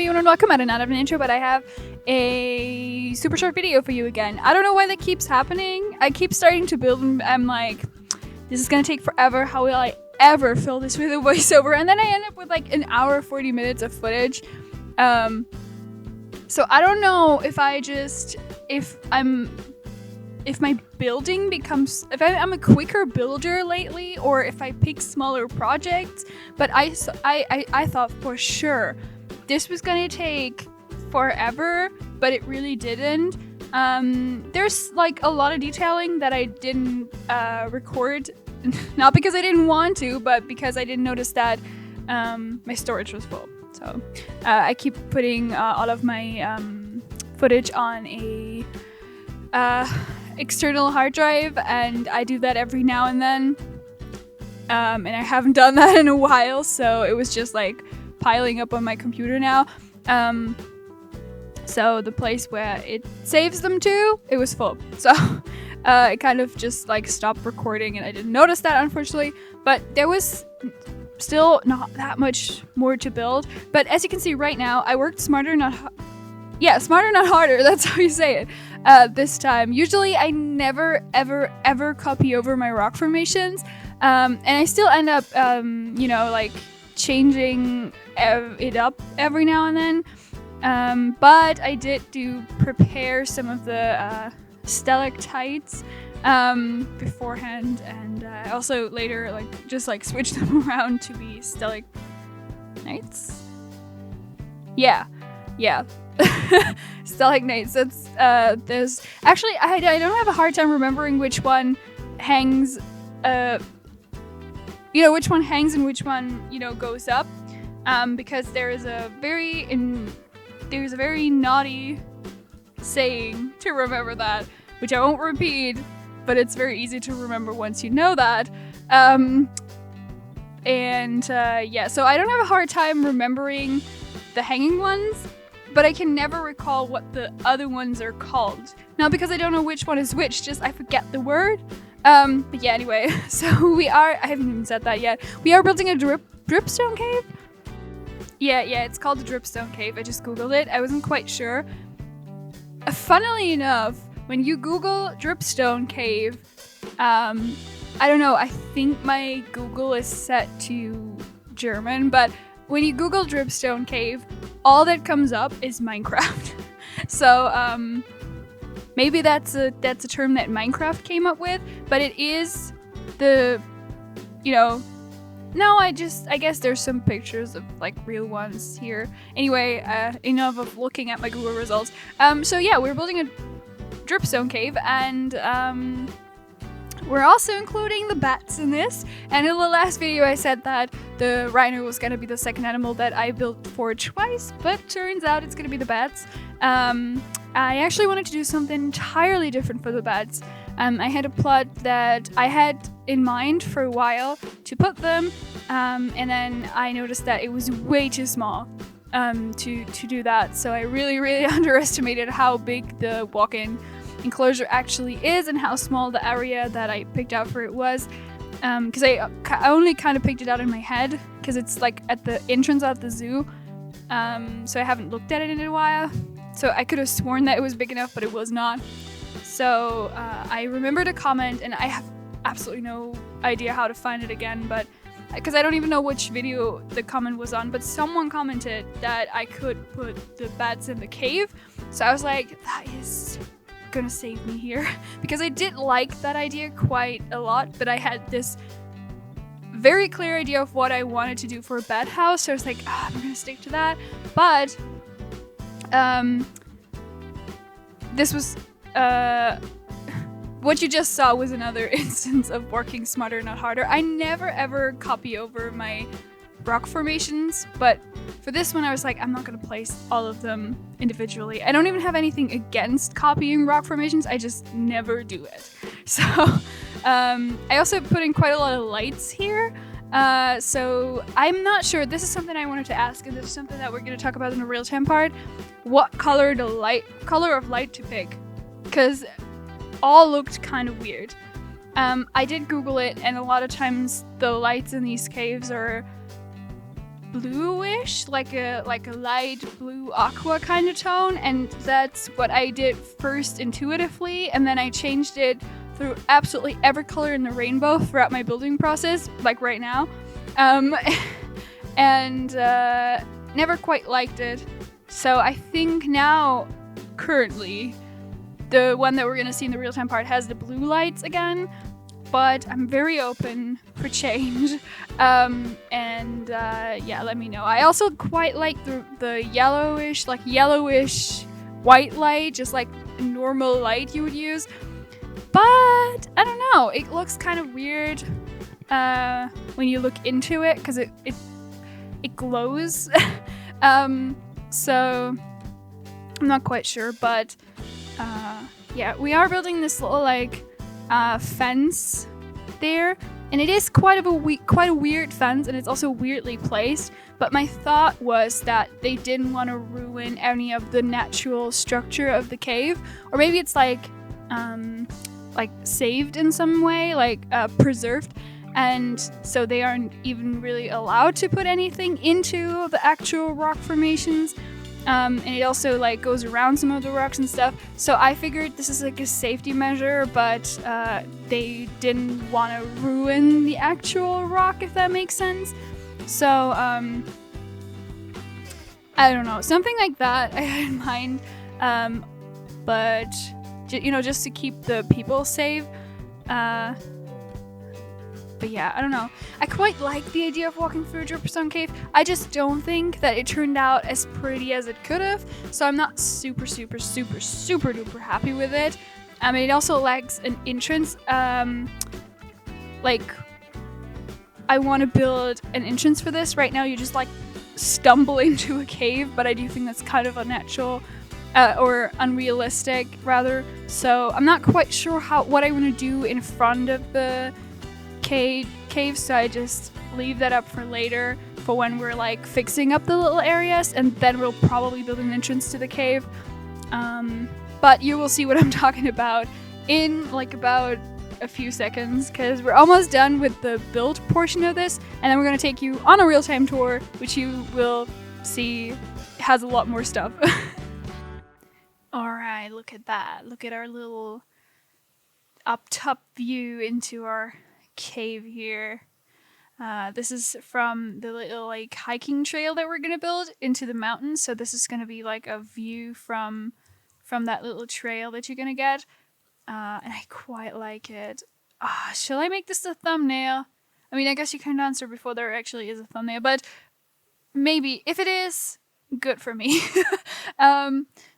everyone and welcome. I did not have an intro, but I have a super short video for you again. I don't know why that keeps happening. I keep starting to build and I'm like, this is gonna take forever. How will I ever fill this with a voiceover? And then I end up with like an hour, 40 minutes of footage. So I don't know if my building becomes, if I'm a quicker builder lately, or if I pick smaller projects. But I thought for sure this was gonna take forever, but it really didn't. There's like a lot of detailing that I didn't record, not because I didn't want to, but because I didn't notice that my storage was full. So I keep putting all of my footage on a external hard drive, and I do that every now and then, and I haven't done that in a while, so it was just like piling up on my computer now. So the place where it saves them to, it was full, so I kind of just like stopped recording, and I didn't notice that, unfortunately, but there was still not that much more to build. But as you can see right now, I worked smarter, not harder, that's how you say it, this time. Usually I never ever copy over my rock formations, and I still end up like changing it up every now and then, but I did prepare some of the stalactites beforehand, and I also later just switched them around to be stalagmites. Yeah. Stalagmites. That's there's actually I don't have a hard time remembering which one hangs, which one hangs and which one goes up, because there's a very naughty saying to remember that, which I won't repeat, but it's very easy to remember once you know that. So I don't have a hard time remembering the hanging ones, but I can never recall what the other ones are called. Not because I don't know which one is which, just I forget the word. But yeah, anyway, so I haven't even said that yet. We are building a dripstone cave? Yeah, it's called the dripstone cave. I just googled it. I wasn't quite sure. Funnily enough, when you Google dripstone cave, I don't know, I think my Google is set to German, but when you Google dripstone cave, all that comes up is Minecraft. So maybe that's a term that Minecraft came up with, but it is the no, I guess there's some pictures of real ones here. Anyway, enough of looking at my Google results. So yeah, we're building a dripstone cave, and we're also including the bats in this. And in the last video I said that the rhino was gonna be the second animal that I built for twice, but turns out it's gonna be the bats. I actually wanted to do something entirely different for the bats. I had a plot that I had in mind for a while to put them, and then I noticed that it was way too small to do that. So I really underestimated how big the walk-in enclosure actually is and how small the area that I picked out for it was, because I only kind of picked it out in my head because it's at the entrance at the zoo, so I haven't looked at it in a while, so I could have sworn that it was big enough, but it was not. So I remembered a comment, and I have absolutely no idea how to find it again, but because I don't even know which video the comment was on, but someone commented that I could put the bats in the cave, so I was like, that is gonna save me here, because I did like that idea quite a lot, but I had this very clear idea of what I wanted to do for a bat house, so I was like, I'm gonna stick to that. But this was what you just saw was another instance of working smarter, not harder. I never ever copy over my rock formations, but for this one I was like, I'm not gonna place all of them individually. I don't even have anything against copying rock formations, I just never do it. So I also put in quite a lot of lights here, so I'm not sure. This is something I wanted to ask, and this is something that we're gonna talk about in the real-time part. What color of light to pick, because all looked kind of weird. I did Google it, and a lot of times the lights in these caves are bluish, like a light blue aqua kind of tone, and that's what I did first intuitively, and then I changed it through absolutely every color in the rainbow throughout my building process, like right now, and never quite liked it. So I think now, currently, the one that we're gonna see in the real-time part has the blue lights again, but I'm very open for change. Yeah, let me know. I also quite like the yellowish white light, just like normal light you would use. But I don't know, it looks kind of weird when you look into it, because it glows. So I'm not quite sure, but yeah, we are building this little like fence there, and it is quite a weird fence, and it's also weirdly placed. But my thought was that they didn't want to ruin any of the natural structure of the cave, or maybe it's like saved in some way, like preserved, and so they aren't even really allowed to put anything into the actual rock formations. And it also like goes around some of the rocks and stuff. So I figured this is like a safety measure, but they didn't want to ruin the actual rock, if that makes sense. So I don't know, something like that I had in mind. But just to keep the people safe. But yeah, I don't know. I quite like the idea of walking through a dripstone cave. I just don't think that it turned out as pretty as it could have. So I'm not super duper happy with it. It also lacks an entrance. Like, I want to build an entrance for this. Right now you just like stumble into a cave, but I do think that's kind of unnatural. Or unrealistic, rather. So I'm not quite sure what I want to do in front of the cave, so I just leave that up for later, for when we're like fixing up the little areas, and then we'll probably build an entrance to the cave. But you will see what I'm talking about in like about a few seconds, because we're almost done with the build portion of this, and then we're going to take you on a real-time tour, which you will see has a lot more stuff. Alright, look at that. Look at our little up top view into our cave here. This is from the little like hiking trail that we're gonna build into the mountains. So this is gonna be like a view from that little trail that you're gonna get. And I quite like it. Shall I make this a thumbnail? I mean, I guess you can answer before there actually is a thumbnail, but maybe if it is, good for me.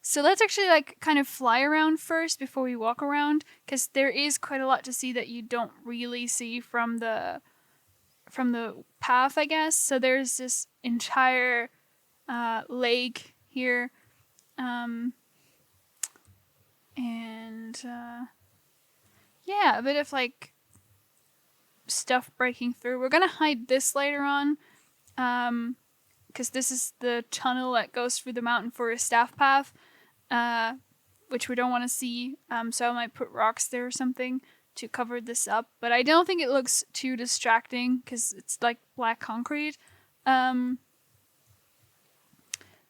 So let's actually like kind of fly around first before we walk around, because there is quite a lot to see that you don't really see from the path, I guess. So there's this entire lake here, and yeah, a bit of like stuff breaking through. We're gonna hide this later on, because this is the tunnel that goes through the mountain for a staff path, which we don't want to see. So I might put rocks there or something to cover this up. But I don't think it looks too distracting, because it's like black concrete.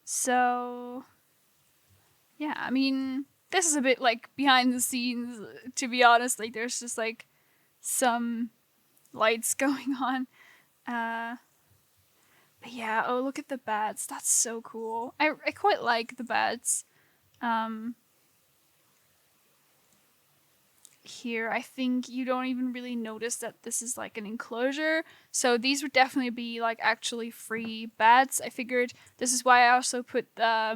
So yeah, I mean, this is a bit like behind the scenes, to be honest. Like, there's just like some lights going on. But yeah, oh, look at the bats. That's so cool. I quite like the bats. Here, I think you don't even really notice that this is like an enclosure. So these would definitely be like actually free bats. I figured this is why I also put a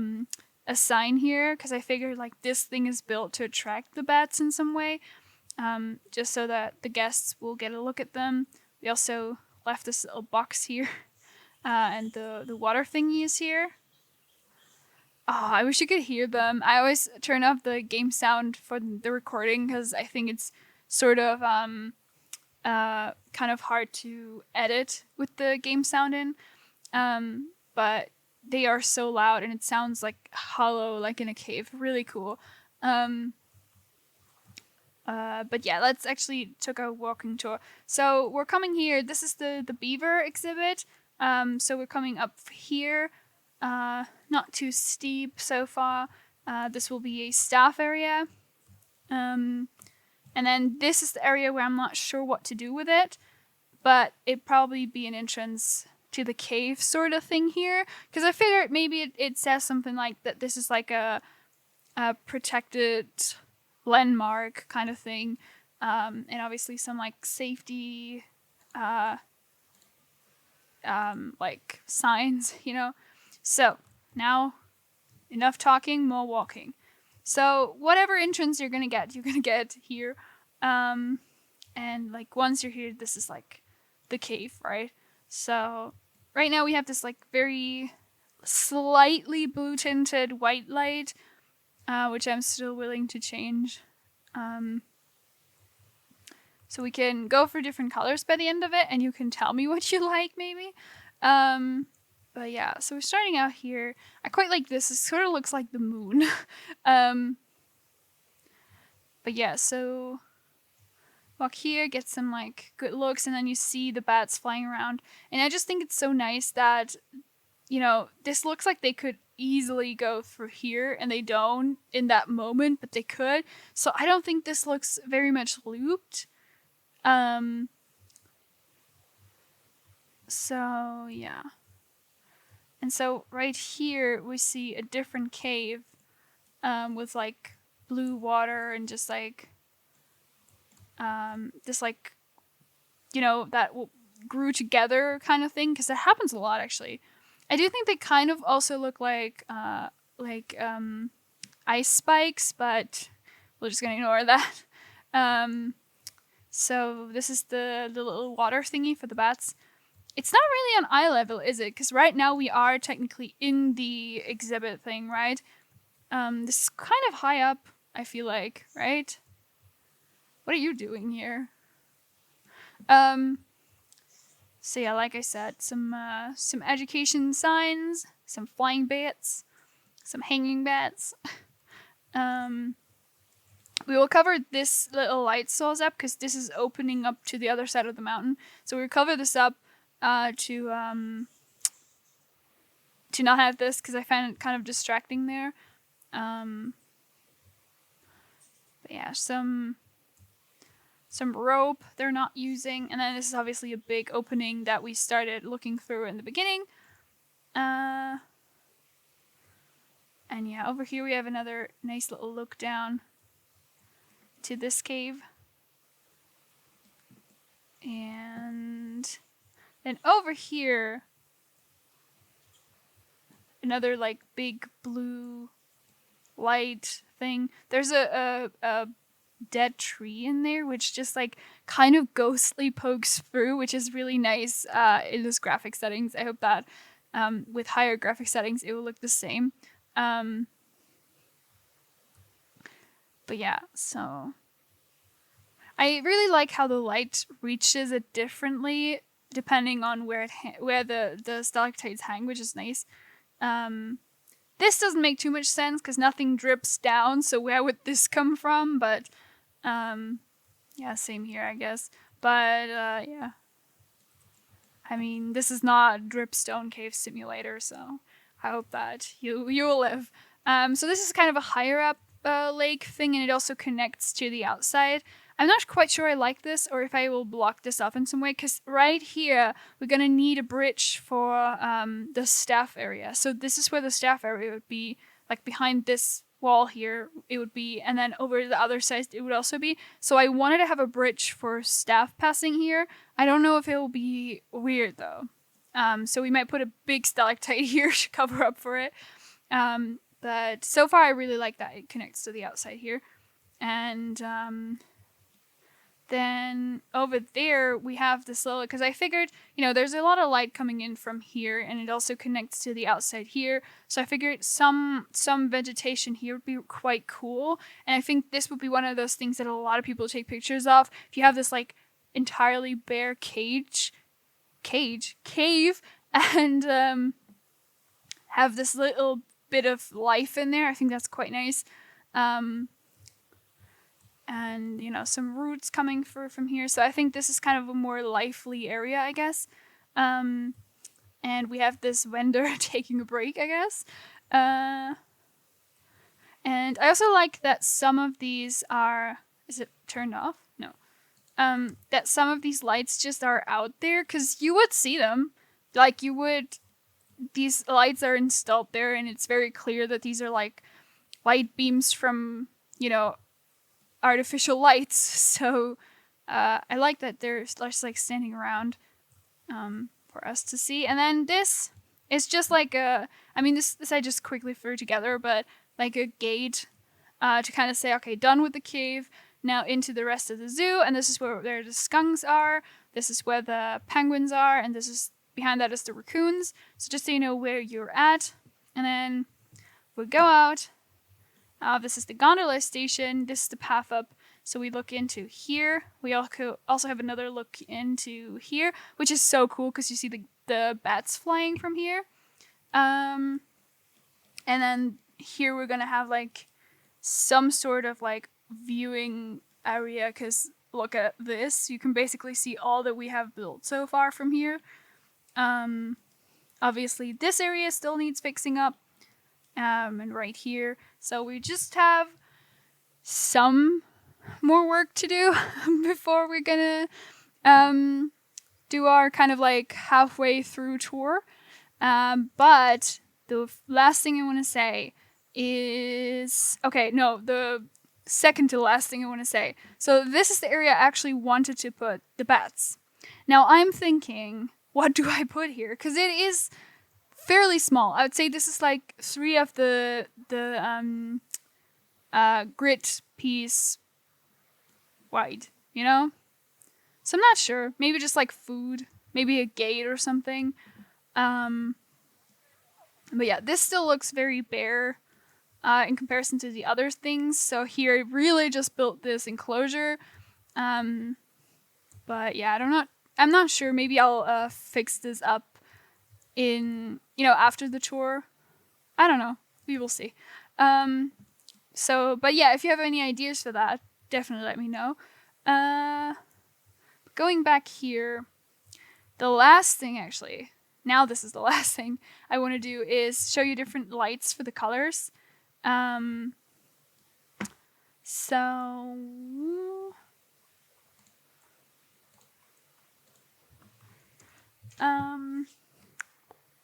sign here, because I figured like this thing is built to attract the bats in some way, just so that the guests will get a look at them. We also left this little box here, and the water thingy is here. Oh, I wish you could hear them. I always turn off the game sound for the recording, because I think it's sort of kind of hard to edit with the game sound in. But they are so loud, and it sounds like hollow, like in a cave. Really cool. But yeah, let's actually take a walking tour. So we're coming here. This is the beaver exhibit. So we're coming up here, not too steep so far. This will be a staff area. And then this is the area where I'm not sure what to do with it, but it'd probably be an entrance to the cave sort of thing here. Because I figured maybe it says something like that this is like a protected landmark kind of thing. And obviously some like safety like signs, you know. So now enough talking, more walking. So whatever entrance you're gonna get here. And like once you're here, this is like the cave, right? So right now we have this like very slightly blue tinted white light, which I'm still willing to change. So we can go for different colors by the end of it, and you can tell me what you like, maybe. But yeah, so we're starting out here. I quite like this. It sort of looks like the moon. But yeah, so walk here, get some like good looks, and then you see the bats flying around. And I just think it's so nice that, you know, this looks like they could easily go through here, and they don't in that moment, but they could. So I don't think this looks very much looped. So yeah. And so right here we see a different cave with like blue water and just like this like, you know, that grew together kind of thing, because that happens a lot actually. I do think they kind of also look like ice spikes, but we're just gonna ignore that. So this is the little water thingy for the bats. It's not really on eye level, is it? Because right now we are technically in the exhibit thing, right? This is kind of high up, I feel like, right? What are you doing here? So yeah, like I said, some education signs, some flying bats, some hanging bats. We will cover this little light source up because this is opening up to the other side of the mountain. So we'll cover this up to not have this, because I find it kind of distracting there. But yeah, some rope they're not using, and then this is obviously a big opening that we started looking through in the beginning. And yeah, over here we have another nice little look down to this cave. And then over here, another like big blue light thing. There's a dead tree in there, which just like kind of ghostly pokes through, which is really nice in this graphic settings. I hope that with higher graphic settings it will look the same. But yeah, so I really like how the light reaches it differently depending on where the stalactites hang, which is nice. This doesn't make too much sense because nothing drips down, so where would this come from? But yeah, same here, I guess. But yeah, I mean, this is not Dripstone Cave Simulator, so I hope that you will live. So this is kind of a higher up lake thing, and it also connects to the outside. I'm not quite sure I like this, or if I will block this off in some way, because right here we're gonna need a bridge for the staff area. So this is where the staff area would be, like behind this wall here it would be, and then over the other side it would also be. So I wanted to have a bridge for staff passing here. I don't know if it will be weird though. So we might put a big stalactite here to cover up for it. But so far I really like that it connects to the outside here. And then over there we have this little, because I figured, you know, there's a lot of light coming in from here, and it also connects to the outside here. So I figured some vegetation here would be quite cool. And I think this would be one of those things that a lot of people take pictures of. If you have this like entirely bare cave, and have this little bit of life in there, I think that's quite nice. And, you know, some roots coming through from here. So I think this is kind of a more lively area, I guess. And we have this vendor taking a break, I guess. And I also like that some of these are... Is it turned off? No. That some of these lights just are out there, because you would see them. Like, you would... These lights are installed there, and it's very clear that these are, like, light beams from, you know, artificial lights. So, I like that they're just, like, standing around for us to see. And then this is just like a... I mean, this I just quickly threw together, but like a gate to kind of say, okay, done with the cave, now into the rest of the zoo, and this is where the skunks are, this is where the penguins are, and this is behind that is the raccoons. So just so you know where you're at. And then we'll go out. This is the gondola station. This is the path up. So we look into here. We also have another look into here, which is so cool because you see the bats flying from here. And then here we're gonna have like some sort of like viewing area, because look at this. You can basically see all that we have built so far from here. Obviously this area still needs fixing up, and right here. So we just have some more work to do before we're gonna do our kind of like halfway through tour. But the last thing I want to say is... Okay, no, the second to last thing I want to say. So this is the area I actually wanted to put the bats. Now I'm thinking, what do I put here? Because it is fairly small. I would say this is like 3 of the grit piece wide, you know? So I'm not sure. Maybe just like food. Maybe a gate or something. But yeah, this still looks very bare in comparison to the other things. So here I really just built this enclosure. But yeah, I'm not sure. Maybe I'll fix this up in, after the tour. I don't know. We will see. But yeah, if you have any ideas for that, definitely let me know. Going back here, the last thing actually... Now this is the last thing I want to do is show you different lights for the colors.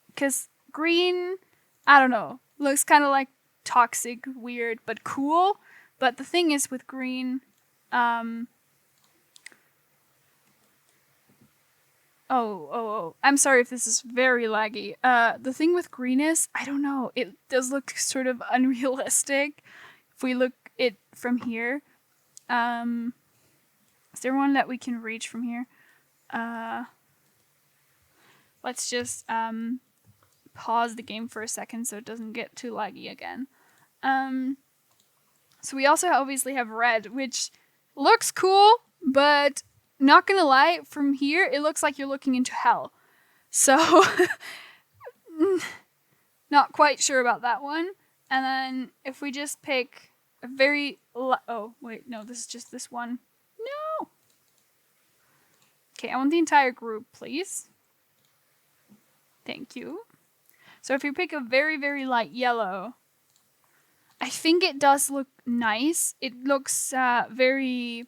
Because green, I don't know, looks kind of like toxic, weird, but cool. But the thing is with green, I'm sorry if this is very laggy. The thing with green is, I don't know, it does look sort of unrealistic if we look it from here. Is there one that we can reach from here? Let's just pause the game for a second so it doesn't get too laggy again. So we also obviously have red, which looks cool, but not gonna lie, from here it looks like you're looking into hell. So not quite sure about that one. And then if we just pick a very this is just this one. No. Okay, I want the entire group, please. Thank you. So if you pick a very, very light yellow, I think it does look nice. It looks very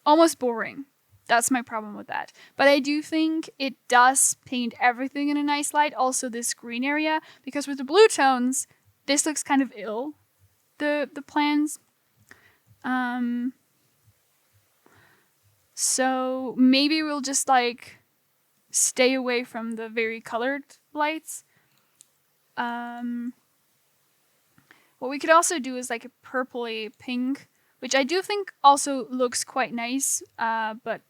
almost boring. That's my problem with that. But I do think it does paint everything in a nice light. Also this green area, because with the blue tones, this looks kind of ill. The plans. So maybe we'll just like stay away from the very colored lights. What we could also do is like a purpley pink, which I do think also looks quite nice. But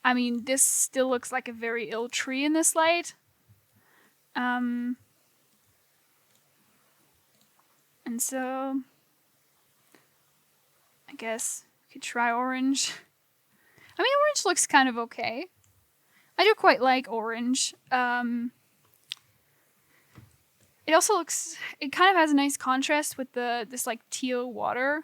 I mean, this still looks like a very ill tree in this light. And so I guess we could try orange. I mean, orange looks kind of okay. I do quite like orange. It also looks, it kind of has a nice contrast with this like teal water.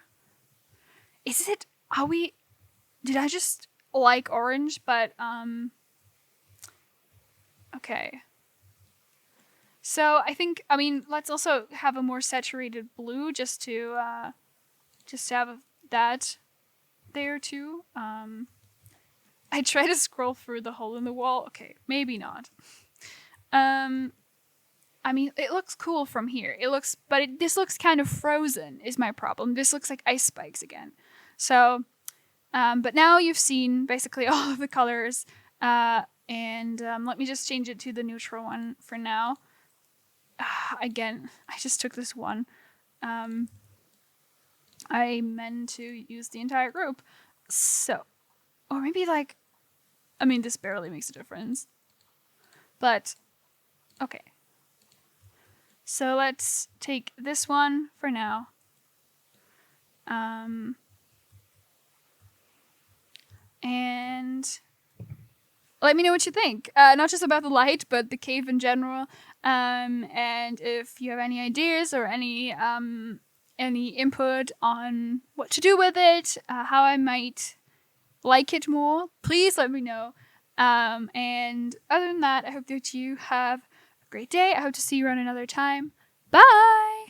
Did I just like orange? But Okay. So I mean, let's also have a more saturated blue just to have that there too. I try to scroll through the hole in the wall. Okay, maybe not. I mean, it looks cool from here. This looks kind of frozen. Is my problem. This looks like ice spikes again. So, but now you've seen basically all of the colors. And let me just change it to the neutral one for now. Again, I just took this one. I meant to use the entire group. So, or maybe like, I mean, this barely makes a difference. But, okay. So let's take this one for now. And let me know what you think. Not just about the light, but the cave in general. And if you have any ideas or any input on what to do with it, how I might like it more, please let me know. And other than that, I hope that you have a great day. I hope to see you around another time. Bye!